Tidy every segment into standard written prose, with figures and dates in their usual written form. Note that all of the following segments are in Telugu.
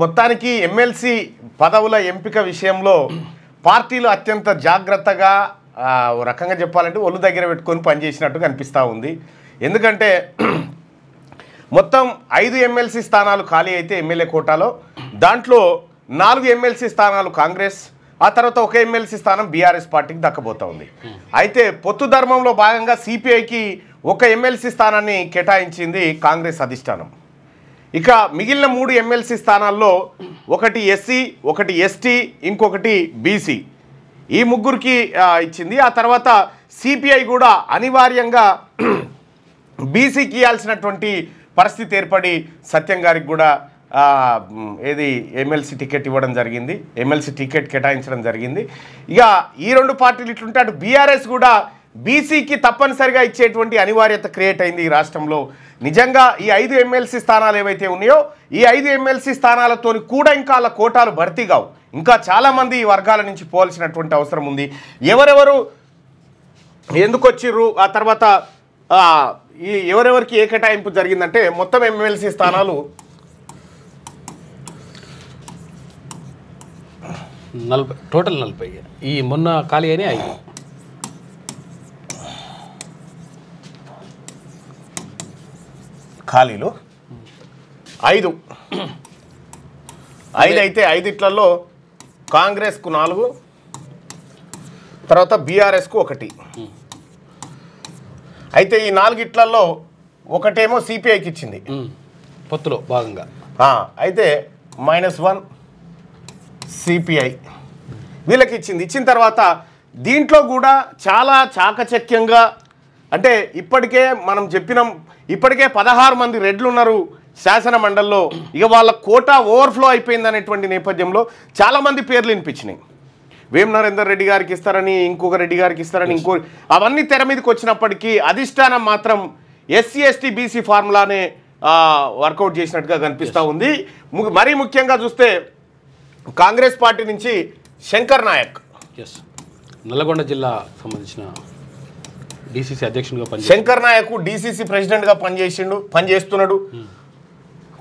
మొత్తానికి ఎమ్మెల్సీ పదవుల ఎంపిక విషయంలో పార్టీలు అత్యంత జాగ్రత్తగా రకంగా చెప్పాలంటే ఒళ్ళు దగ్గర పెట్టుకొని పనిచేసినట్టుగా అనిపిస్తూ ఉంది. ఎందుకంటే మొత్తం 5 ఎమ్మెల్సీ స్థానాలు ఖాళీ అయితే ఎమ్మెల్యే కోటాలో దాంట్లో 4 ఎమ్మెల్సీ స్థానాలు కాంగ్రెస్, ఆ తర్వాత 1 ఎమ్మెల్సీ స్థానం బీఆర్ఎస్ పార్టీకి దక్కబోతా ఉంది. అయితే పొత్తు ధర్మంలో భాగంగా సిపిఐకి 1 ఎమ్మెల్సీ స్థానాన్ని కేటాయించింది కాంగ్రెస్ అధిష్టానం. ఇక మిగిలిన 3 ఎమ్మెల్సీ స్థానాల్లో ఒకటి ఎస్సీ, ఒకటి ఎస్టీ, ఇంకొకటి బీసీ, ఈ ముగ్గురికి ఇచ్చింది. ఆ తర్వాత సిపిఐ కూడా అనివార్యంగా బీసీకి ఇవ్వాల్సినటువంటి పరిస్థితి ఏర్పడి సత్యం గారికి కూడా ఏది ఎమ్మెల్సీ టికెట్ ఇవ్వడం జరిగింది, ఎమ్మెల్సీ టికెట్ కేటాయించడం జరిగింది. ఇక ఈ 2 పార్టీలు ఇట్లుంటే అటు బీఆర్ఎస్ కూడా బీసీకి తప్పనిసరిగా ఇచ్చేటువంటి అనివార్యత క్రియేట్ అయింది ఈ రాష్ట్రంలో. నిజంగా ఈ 5 ఎమ్మెల్సీ స్థానాలు ఏవైతే ఉన్నాయో ఈ 5 ఎమ్మెల్సీ స్థానాలతో కూడా ఇంకా వాళ్ళ కోటాలు భర్తీ కావు. ఇంకా చాలామంది ఈ వర్గాల నుంచి పోవాల్సినటువంటి అవసరం ఉంది. ఎవరెవరు ఎందుకు వచ్చిర్రు, ఆ తర్వాత ఈ ఎవరెవరికి ఏ కేటాయింపు జరిగిందంటే మొత్తం ఎమ్మెల్సీ స్థానాలు 40, టోటల్ 40. ఈ మొన్న ఖాళీ అయినా 5 ఖాళీలు 5 అయితే 5 కాంగ్రెస్కు 4, తర్వాత బీఆర్ఎస్కు 1. అయితే ఈ 4 ఒకటేమో సిపిఐకి ఇచ్చింది పొత్తులో భాగంగా. అయితే -1 సిపిఐ వీళ్ళకి ఇచ్చింది. ఇచ్చిన తర్వాత దీంట్లో కూడా చాలా చాకచక్యంగా, అంటే ఇప్పటికే మనం చెప్పినాం, ఇప్పటికే 16 మంది రెడ్లు ఉన్నారు శాసన మండలిలో. ఇక వాళ్ళ కోటా ఓవర్ఫ్లో అయిపోయింది అనేటువంటి నేపథ్యంలో చాలామంది పేర్లు వినిపించినాయి. వేం నరేందర్ రెడ్డి గారికి ఇస్తారని, ఇంకొక రెడ్డి గారికి ఇస్తారని, అవన్నీ తెర మీదకి వచ్చినప్పటికీ అధిష్టానం మాత్రం ఎస్సీ ఎస్టీ బీసీ ఫార్ములానే వర్కౌట్ చేసినట్టుగా కనిపిస్తూ ఉంది. మరీ ముఖ్యంగా చూస్తే కాంగ్రెస్ పార్టీ నుంచి శంకర్ నాయక్, నల్లగొండ జిల్లా సంబంధించిన డిసిసి అధ్యక్షుడిగా శంకర్ నాయక్ డిసిసి ప్రెసిడెంట్గా పనిచేస్తున్నాడు.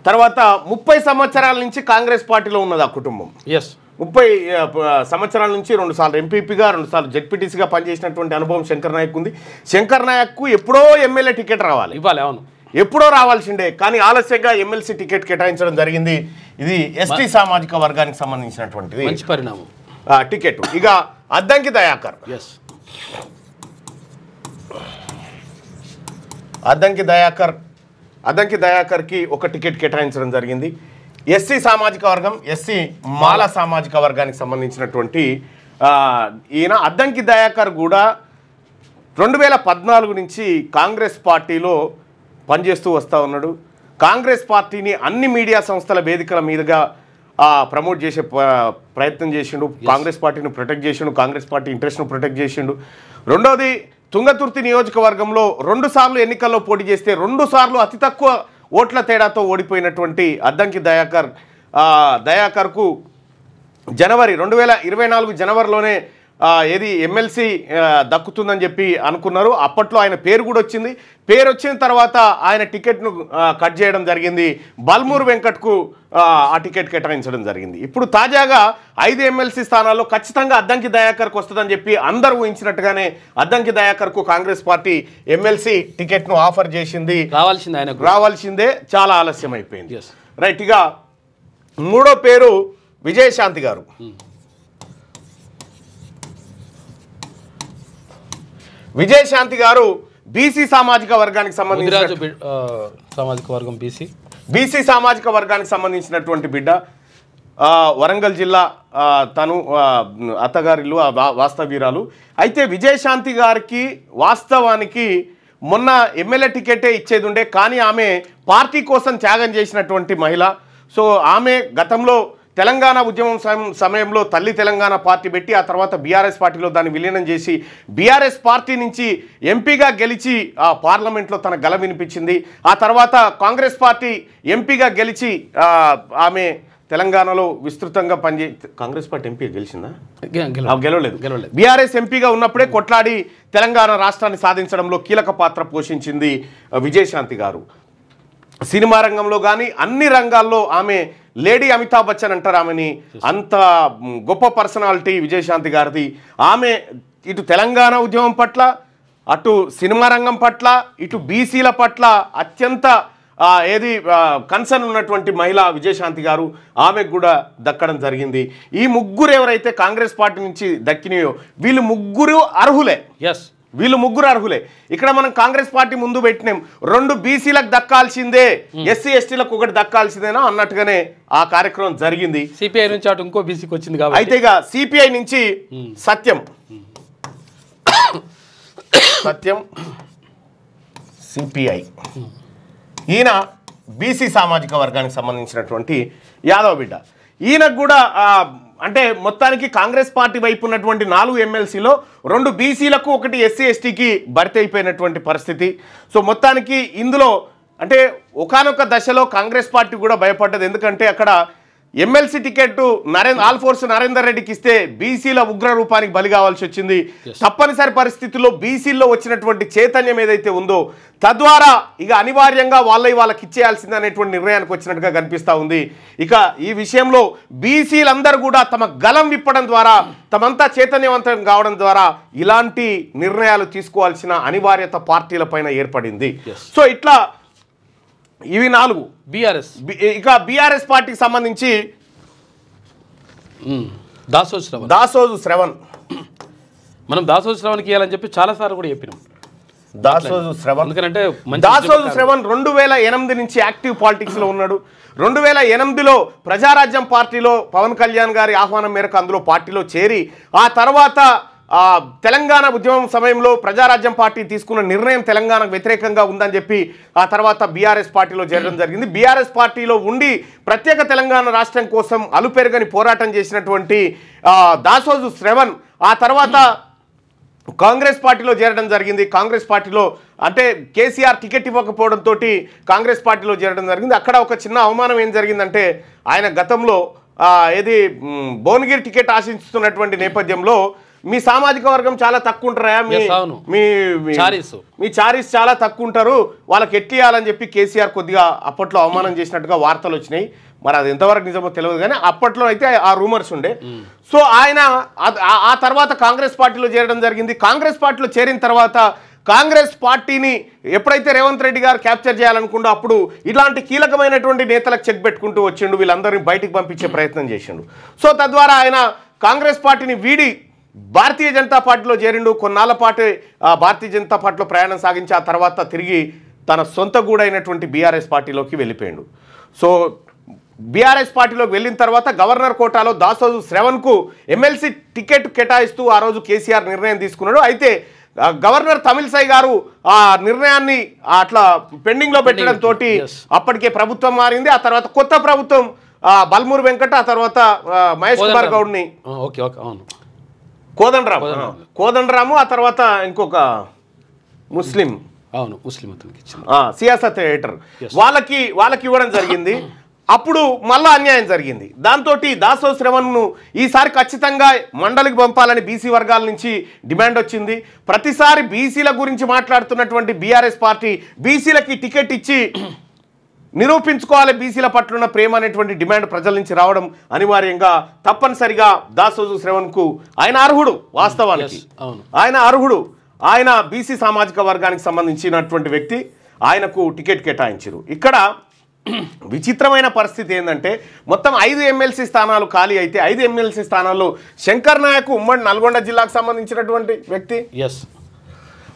తర్వాత 30 సంవత్సరాల నుంచి కాంగ్రెస్ పార్టీలో ఉన్నది ఆ కుటుంబం. 30 సంవత్సరాల నుంచి 2 సార్లు ఎంపీపీగా, 2 సార్లు జెడ్పీటీసీగా పనిచేసినటువంటి అనుభవం శంకర్ నాయక్ ఉంది. శంకర్ నాయక్కు ఎప్పుడో ఎమ్మెల్యే టికెట్ రావాలి, అవును, ఎప్పుడో రావాల్సిందే, కానీ ఆలస్యంగా ఎమ్మెల్సీ టికెట్ కేటాయించడం జరిగింది. ఇది ఎస్టీ సామాజిక వర్గానికి సంబంధించినటువంటిది, మంచి పరిణామం టికెట్. ఇక అద్దంకి దయాకర్కి 1 టికెట్ కేటాయించడం జరిగింది. ఎస్సీ సామాజిక వర్గం, ఎస్సీ మాల సామాజిక వర్గానికి సంబంధించినటువంటి ఈయన అద్దంకి దయాకర్ కూడా 2014 నుంచి కాంగ్రెస్ పార్టీలో పనిచేస్తూ వస్తూ ఉన్నాడు. కాంగ్రెస్ పార్టీని అన్ని మీడియా సంస్థల వేదికల మీదుగా ప్రమోట్ చేసే ప్రయత్నం చేసిండు. కాంగ్రెస్ పార్టీని ప్రొటెక్ట్ చేసిండు, కాంగ్రెస్ పార్టీ ఇంట్రెస్ట్ను ప్రొటెక్ట్ చేసిండు. రెండోది, తుంగతుర్తి నియోజకవర్గంలో 2 సార్లు ఎన్నికల్లో పోటీ చేస్తే 2 సార్లు అతి తక్కువ ఓట్ల తేడాతో ఓడిపోయినటువంటి అద్దంకి దయాకర్కు 2024 జనవరిలోనే ఏది ఎమ్మెల్సీ దక్కుతుందని చెప్పి అనుకున్నారు. అప్పట్లో ఆయన పేరు కూడా వచ్చింది. పేరు వచ్చిన తర్వాత ఆయన టికెట్ను కట్ చేయడం జరిగింది. బల్మూరు వెంకట్కు ఆ టికెట్ కేటాయించడం జరిగింది. ఇప్పుడు తాజాగా 5 ఎమ్మెల్సీ స్థానాల్లో ఖచ్చితంగా అద్దంకి దయాకర్కు వస్తుందని చెప్పి అందరూ ఊహించినట్టుగానే అద్దంకి దయాకర్కు కాంగ్రెస్ పార్టీ ఎమ్మెల్సీ టికెట్ను ఆఫర్ చేసింది. రావాల్సిందే, చాలా ఆలస్యం అయిపోయింది. రైట్. ఇక 3వ పేరు విజయశాంతి గారు. విజయశాంతి గారు బీసీ సామాజిక వర్గానికి సంబంధించిన బీసీ సామాజిక వర్గానికి సంబంధించినటువంటి బిడ్డ. వరంగల్ జిల్లా తను అత్తగారిల్లు వాస్తవీరాలు. అయితే విజయశాంతి గారికి వాస్తవానికి మొన్న ఎమ్మెల్యే టికెటే ఇచ్చేది ఉండే, కానీ ఆమె పార్టీ కోసం త్యాగం చేసినటువంటి మహిళ. సో ఆమె గతంలో తెలంగాణ ఉద్యమం సమయంలో తల్లి తెలంగాణ పార్టీ పెట్టి ఆ తర్వాత బీఆర్ఎస్ పార్టీలో దాన్ని విలీనం చేసి బీఆర్ఎస్ పార్టీ నుంచి ఎంపీగా గెలిచి ఆ పార్లమెంట్లో తన గళం వినిపించింది. ఆ తర్వాత కాంగ్రెస్ పార్టీ ఎంపీగా గెలిచి ఆమె తెలంగాణలో విస్తృతంగా కాంగ్రెస్ పార్టీ ఎంపీ గెలిచిందా? గెలవలేదు. బీఆర్ఎస్ ఎంపీగా ఉన్నప్పుడే కొట్లాడి తెలంగాణ రాష్ట్రాన్ని సాధించడంలో కీలక పాత్ర పోషించింది విజయశాంతి గారు. సినిమా రంగంలో కానీ అన్ని రంగాల్లో ఆమె లేడీ అమితాబ్ బచ్చన్ అంటారు ఆమెని. అంత గొప్ప పర్సనాలిటీ విజయశాంతి గారిది. ఆమె ఇటు తెలంగాణ ఉద్యమం పట్ల, అటు సినిమా రంగం పట్ల, ఇటు బీసీల పట్ల అత్యంత కన్సర్న్ ఉన్నటువంటి మహిళ విజయశాంతి గారు. ఆమెకు కూడా దక్కడం జరిగింది. ఈ ముగ్గురు ఎవరైతే కాంగ్రెస్ పార్టీ నుంచి దక్కినాయో వీళ్ళు ముగ్గురు అర్హులే. వీళ్ళు ముగ్గురు అర్హులే. ఇక్కడ మనం కాంగ్రెస్ పార్టీ ముందు పెట్టినాం 2 బీసీలకు దక్కాల్సిందే, ఎస్సీ ఎస్టీలకు 1 దక్కాల్సిందేనా అన్నట్టుగానే ఆ కార్యక్రమం జరిగింది. సిపిఐ నుంచి అటు ఇంకో బీసీకి వచ్చింది కాబట్టి అయితే ఇక సిపిఐ నుంచి సత్యం సిపిఐ ఈయన బీసీ సామాజిక వర్గానికి సంబంధించినటువంటి యాదవ్ బిడ్డ. ఈయనకు కూడా అంటే మొత్తానికి కాంగ్రెస్ పార్టీ వైపు ఉన్నటువంటి 4 ఎమ్మెల్సీలో 2 బీసీలకు 1 ఎస్సీ ఎస్టీకి భర్తీ అయిపోయినటువంటి పరిస్థితి. సో మొత్తానికి ఇందులో అంటే ఒకానొక దశలో కాంగ్రెస్ పార్టీ కూడా భయపడ్డది. ఎందుకంటే అక్కడ ఎమ్మెల్సీ టికెట్ ఆల్ఫోర్స్ నరేందర్ రెడ్డికి ఇస్తే బీసీల ఉగ్ర రూపానికి బలి కావాల్సి వచ్చింది. తప్పనిసరి పరిస్థితుల్లో బీసీల్లో వచ్చినటువంటి చైతన్యం ఏదైతే ఉందో తద్వారా ఇక అనివార్యంగా వాళ్ళకి ఇచ్చేయాల్సింది అనేటువంటి నిర్ణయానికి వచ్చినట్టుగా కనిపిస్తూ ఉంది. ఇక ఈ విషయంలో బీసీలందరూ కూడా తమ గలం విప్పడం ద్వారా, తమంతా చైతన్యవంతం కావడం ద్వారా ఇలాంటి నిర్ణయాలు తీసుకోవాల్సిన అనివార్యత పార్టీలపైన ఏర్పడింది. సో ఇట్లా ఇవి 4 బీఆర్ఎస్. ఇక బీఆర్ఎస్ పార్టీకి సంబంధించి దాసోజు శ్రవణ్ మనం దాసోజు శ్రవణ్కి ఇవ్వాలని చెప్పి చాలాసార్లు కూడా చెప్పినాం. దాసోజు శ్రవణ్ ఎందుకంటే దాసోజు శ్రవణ్ 2008 నుంచి యాక్టివ్ పాలిటిక్స్లో ఉన్నాడు. 2008లో ప్రజారాజ్యం పార్టీలో పవన్ కళ్యాణ్ గారి ఆహ్వానం మేరకు అందులో పార్టీలో చేరి ఆ తర్వాత తెలంగాణ ఉద్యమం సమయంలో ప్రజారాజ్యం పార్టీ తీసుకున్న నిర్ణయం తెలంగాణకు వ్యతిరేకంగా ఉందని చెప్పి ఆ తర్వాత బీఆర్ఎస్ పార్టీలో చేరడం జరిగింది. బీఆర్ఎస్ పార్టీలో ఉండి ప్రత్యేక తెలంగాణ రాష్ట్రం కోసం అలుపెరగని పోరాటం చేసినటువంటి దాసోజు శ్రవణ్ ఆ తర్వాత కాంగ్రెస్ పార్టీలో చేరడం జరిగింది. కాంగ్రెస్ పార్టీలో అంటే కేసీఆర్ టికెట్ ఇవ్వకపోవడంతో కాంగ్రెస్ పార్టీలో చేరడం జరిగింది. అక్కడ ఒక చిన్న అవమానం ఏం జరిగిందంటే ఆయన గతంలో భువనగిరి టికెట్ ఆశిస్తున్నటువంటి నేపథ్యంలో మీ సామాజిక వర్గం చాలా తక్కువ ఉంటారా, మీ చారీస్ చాలా తక్కువ ఉంటారు, వాళ్ళకి ఎట్టియాలని చెప్పి కేసీఆర్ కొద్దిగా అప్పట్లో అవమానం చేసినట్టుగా వార్తలు వచ్చినాయి. మరి అది ఎంతవరకు నిజమో తెలియదు కానీ అప్పట్లో అయితే ఆ రూమర్స్ ఉండే. సో ఆయన ఆ తర్వాత కాంగ్రెస్ పార్టీలో చేరడం జరిగింది. కాంగ్రెస్ పార్టీలో చేరిన తర్వాత కాంగ్రెస్ పార్టీని ఎప్పుడైతే రేవంత్ రెడ్డి గారు క్యాప్చర్ చేయాలనుకుంటూ అప్పుడు ఇలాంటి కీలకమైనటువంటి నేతలకు చెక్ పెట్టుకుంటూ వచ్చిండు, వీళ్ళందరినీ బయటికి పంపించే ప్రయత్నం చేసిండు. సో తద్వారా ఆయన కాంగ్రెస్ పార్టీని వీడి భారతీయ జనతా పార్టీలో చేరిండు. కొన్నాళ్ళ పాటు భారతీయ జనతా పార్టీలో ప్రయాణం సాగించి ఆ తర్వాత తిరిగి తన సొంత గూడైనటువంటి బీఆర్ఎస్ పార్టీలోకి వెళ్ళిపోయాడు. సో బీఆర్ఎస్ పార్టీలోకి వెళ్ళిన తర్వాత గవర్నర్ కోటాలో దాసోజు శ్రవణ్కు ఎమ్మెల్సీ టికెట్ కేటాయిస్తూ ఆ రోజు కేసీఆర్ నిర్ణయం తీసుకున్నాడు. అయితే గవర్నర్ తమిళసై గారు ఆ నిర్ణయాన్ని అట్లా పెండింగ్లో పెట్టడంతో అప్పటికే ప్రభుత్వం మారింది. ఆ తర్వాత కొత్త ప్రభుత్వం బల్మూరు వెంకట, ఆ తర్వాత మహేష్ కుమార్ గౌడ్ని కోదండరాము, ఆ తర్వాత ఇంకొక ముస్లిం సియాసత్ ఎడిటర్ వాళ్ళకి ఇవ్వడం జరిగింది. అప్పుడు మళ్ళా అన్యాయం జరిగింది. దాంతో దాసోజు శ్రవణ్ను ఈసారి ఖచ్చితంగా మండలికి పంపాలని బీసీ వర్గాల నుంచి డిమాండ్ వచ్చింది. ప్రతిసారి బీసీల గురించి మాట్లాడుతున్నటువంటి బీఆర్ఎస్ పార్టీ బీసీలకి టికెట్ ఇచ్చి నిరూపించుకోవాలి బీసీల పట్ల ఉన్న ప్రేమ అనేటువంటి డిమాండ్ ప్రజల నుంచి రావడం అనివార్యంగా తప్పనిసరిగా దాసోజు శ్రవణ్కు ఆయన అర్హుడు. వాస్తవానికి ఆయన అర్హుడు. ఆయన బీసీ సామాజిక వర్గానికి సంబంధించినటువంటి వ్యక్తి. ఆయనకు టికెట్ కేటాయించారు. ఇక్కడ విచిత్రమైన పరిస్థితి ఏంటంటే మొత్తం 5 ఎమ్మెల్సీ స్థానాలు ఖాళీ అయితే 5 ఎమ్మెల్సీ స్థానాల్లో శంకర్ నాయక్ ఉమ్మడి నల్గొండ జిల్లాకు సంబంధించినటువంటి వ్యక్తి,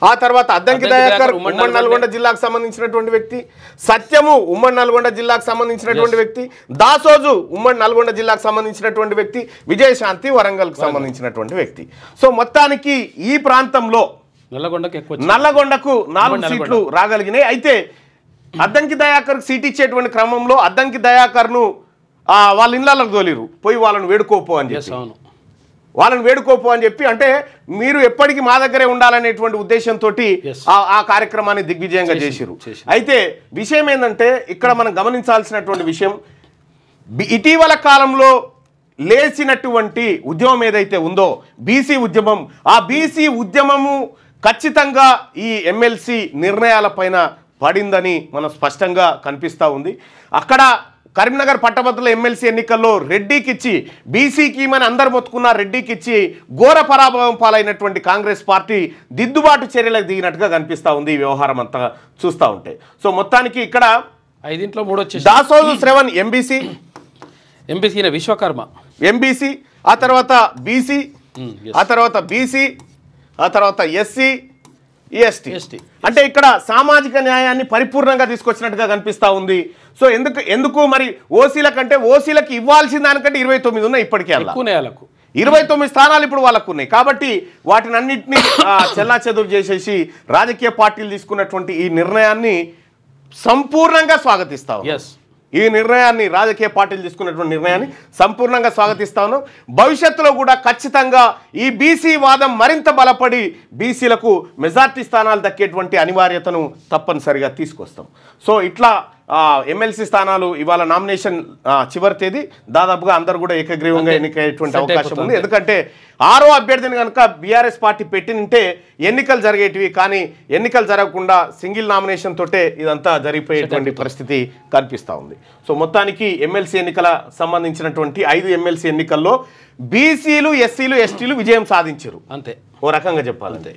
ఆ తర్వాత అద్దంకి దయాకర్ ఉమ్మడి నల్గొండ జిల్లాకు సంబంధించినటువంటి వ్యక్తి, సత్యము ఉమ్మడి నల్గొండ జిల్లాకు సంబంధించినటువంటి వ్యక్తి, దాసోజు ఉమ్మడి నల్గొండ జిల్లాకు సంబంధించినటువంటి వ్యక్తి, విజయశాంతి వరంగల్కు సంబంధించినటువంటి వ్యక్తి. సో మొత్తానికి ఈ ప్రాంతంలో నల్లగొండకు 4 సీట్లు రాగలిగినాయి. అయితే అద్దంకి దయాకర్కి సీట్ ఇచ్చేటువంటి క్రమంలో అద్దంకి దయాకర్ను వాళ్ళ ఇళ్ళకు తోలిరు, పోయి వాళ్ళని వేడుకోపో అని చెప్పి అంటే మీరు ఎప్పటికీ మా దగ్గరే ఉండాలనేటువంటి ఉద్దేశంతో ఆ కార్యక్రమాన్ని దిగ్విజయంగా చేసిరు. అయితే విషయం ఏంటంటే ఇక్కడ మనం గమనించాల్సినటువంటి విషయం, ఇటీవల కాలంలో లేచినటువంటి ఉద్యమం ఏదైతే ఉందో బీసీ ఉద్యమం, ఆ బీసీ ఉద్యమము ఖచ్చితంగా ఈ ఎమ్మెల్సీ నిర్ణయాలపైన పడిందని మనం స్పష్టంగా కనిపిస్తూ ఉంది. అక్కడ కరీంనగర్ పట్టభద్రుల ఎమ్మెల్సీ ఎన్నికల్లో రెడ్డికి ఇచ్చి బీసీకి మన అందరు మొత్తుకున్న రెడ్డికి ఇచ్చి ఘోర పరాభవం పాలైనటువంటి కాంగ్రెస్ పార్టీ దిద్దుబాటు చర్యలకు దిగినట్టుగా కనిపిస్తూ ఉంది ఈ వ్యవహారం అంతా చూస్తూ ఉంటే. సో మొత్తానికి ఇక్కడ 5 3 వచ్చేసి దాసోజు శ్రవణ్ ఎంబీసీ, విశ్వకర్మ ఎంబీసీ, ఆ తర్వాత బీసీ, ఆ తర్వాత బీసీ, ఆ తర్వాత ఎస్సీ, ఎస్టీ. అంటే ఇక్కడ సామాజిక న్యాయాన్ని పరిపూర్ణంగా తీసుకొచ్చినట్టుగా కనిపిస్తూ ఉంది. సో ఎందుకు మరి ఓసీల కంటే ఓసీలకు ఇవ్వాల్సిన దానికంటే 29 ఉన్నాయి ఇప్పటికే. 29 స్థానాలు ఇప్పుడు వాళ్ళకు ఉన్నాయి. కాబట్టి వాటిని అన్నింటినీ చెల్లాచెదురు చేసేసి రాజకీయ పార్టీలు తీసుకున్నటువంటి ఈ నిర్ణయాన్ని సంపూర్ణంగా స్వాగతిస్తాం. ఈ నిర్ణయాన్ని రాజకీయ పార్టీలు తీసుకున్నటువంటి నిర్ణయాన్ని సంపూర్ణంగా స్వాగతిస్తాను. భవిష్యత్తులో కూడా ఖచ్చితంగా ఈ బీసీ వాదం మరింత బలపడి బీసీలకు మెజార్టీ స్థానాలు దక్కేటువంటి అనివార్యతను తప్పనిసరిగా తీసుకొస్తాం. సో ఇట్లా ఎమ్మెల్సీ స్థానాలు ఇవాళ నామినేషన్ చివరి తేదీ, దాదాపుగా అందరూ కూడా ఏకగ్రీవంగా ఎన్నికయ్యేటువంటి అవకాశం ఉంది. ఎందుకంటే 6వ అభ్యర్థిని కనుక బీఆర్ఎస్ పార్టీ పెట్టినంటే ఎన్నికలు జరిగేటివి, కానీ ఎన్నికలు జరగకుండా సింగిల్ నామినేషన్ తోటే ఇదంతా జరిగిపోయేటువంటి పరిస్థితి కనిపిస్తూ ఉంది. సో మొత్తానికి ఎమ్మెల్సీ ఎన్నికల సంబంధించినటువంటి 5 ఎమ్మెల్సీ ఎన్నికల్లో బీసీలు, ఎస్సీలు, ఎస్టీలు విజయం సాధించారు అంతే, ఓ రకంగా చెప్పాలంటే.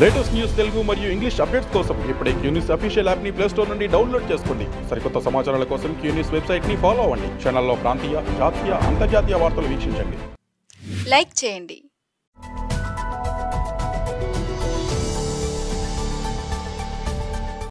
లేటెస్ట్ న్యూస్ తెలుగు మరియు ఇంగ్లీష్ అప్డేట్స్ కోసం ఇప్పుడే క్యూన్యూస్ అఫీషియల్ యాప్ ని ప్లే స్టోర్ నుండి డౌన్లోడ్ చేసుకోండి. సరికొత్త సమాచారాల కోసం క్యూన్యూస్ వెబ్సైట్ ని ఫాలో అవ్వండి. ఛానల్లో ప్రాంతీయ, జాతీయ, అంతర్జాతీయ వార్తలు వీక్షించండి. లైక్ చేయండి.